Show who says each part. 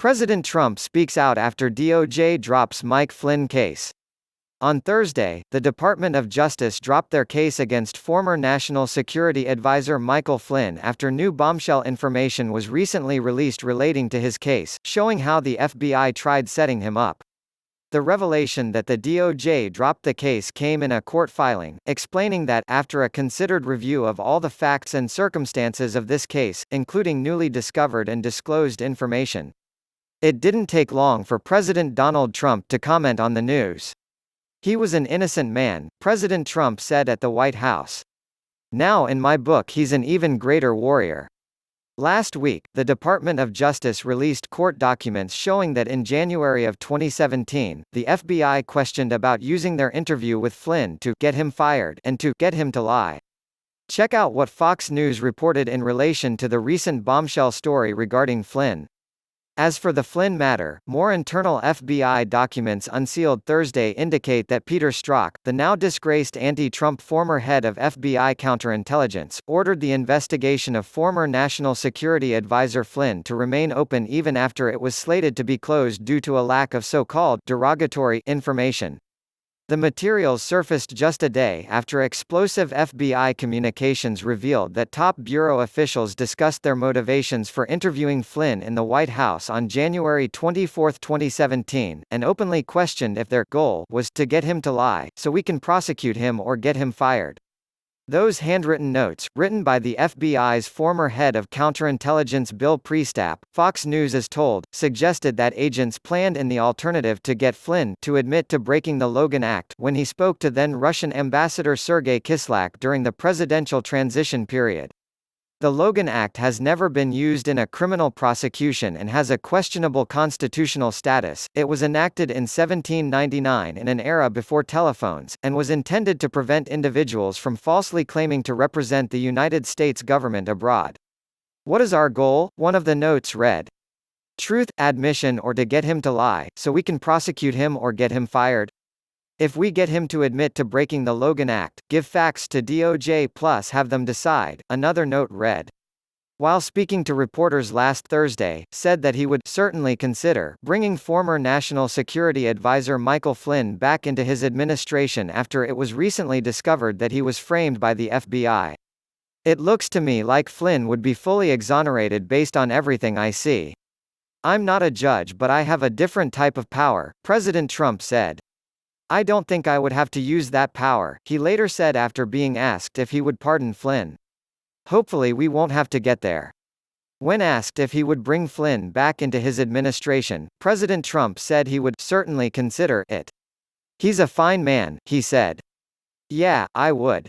Speaker 1: President Trump speaks out after DOJ drops Mike Flynn case. On Thursday, the Department of Justice dropped their case against former National Security Advisor Michael Flynn after new bombshell information was recently released relating to his case, showing how the FBI tried setting him up. The revelation that the DOJ dropped the case came in a court filing, explaining that, after a considered review of all the facts and circumstances of this case, including newly discovered and disclosed information, it didn't take long for President Donald Trump to comment on the news. He was an innocent man, President Trump said at the White House. Now in my book he's an even greater warrior. Last week, the Department of Justice released court documents showing that in January of 2017, the FBI questioned about using their interview with Flynn to get him fired and to get him to lie. Check out what Fox News reported in relation to the recent bombshell story regarding Flynn. As for the Flynn matter, more internal FBI documents unsealed Thursday indicate that Peter Strzok, the now-disgraced anti-Trump former head of FBI counterintelligence, ordered the investigation of former National Security Advisor Flynn to remain open even after it was slated to be closed due to a lack of so-called derogatory information. The materials surfaced just a day after explosive FBI communications revealed that top bureau officials discussed their motivations for interviewing Flynn in the White House on January 24, 2017, and openly questioned if their goal was to get him to lie, so we can prosecute him or get him fired. Those handwritten notes, written by the FBI's former head of counterintelligence Bill Priestap, Fox News is told, suggested that agents planned in the alternative to get Flynn to admit to breaking the Logan Act when he spoke to then Russian Ambassador Sergei Kislyak during the presidential transition period. The Logan Act has never been used in a criminal prosecution and has a questionable constitutional status. It was enacted in 1799 in an era before telephones, and was intended to prevent individuals from falsely claiming to represent the United States government abroad. What is our goal? One of the notes read. Truth, admission, or to get him to lie, so we can prosecute him or get him fired? If we get him to admit to breaking the Logan Act, give facts to DOJ plus have them decide, another note read. While speaking to reporters last Thursday, said that he would certainly consider bringing former National Security Advisor Michael Flynn back into his administration after it was recently discovered that he was framed by the FBI. It looks to me like Flynn would be fully exonerated based on everything I see. I'm not a judge, but I have a different type of power, President Trump said. I don't think I would have to use that power, he later said after being asked if he would pardon Flynn. Hopefully we won't have to get there. When asked if he would bring Flynn back into his administration, President Trump said he would certainly consider it. He's a fine man, he said. Yeah, I would.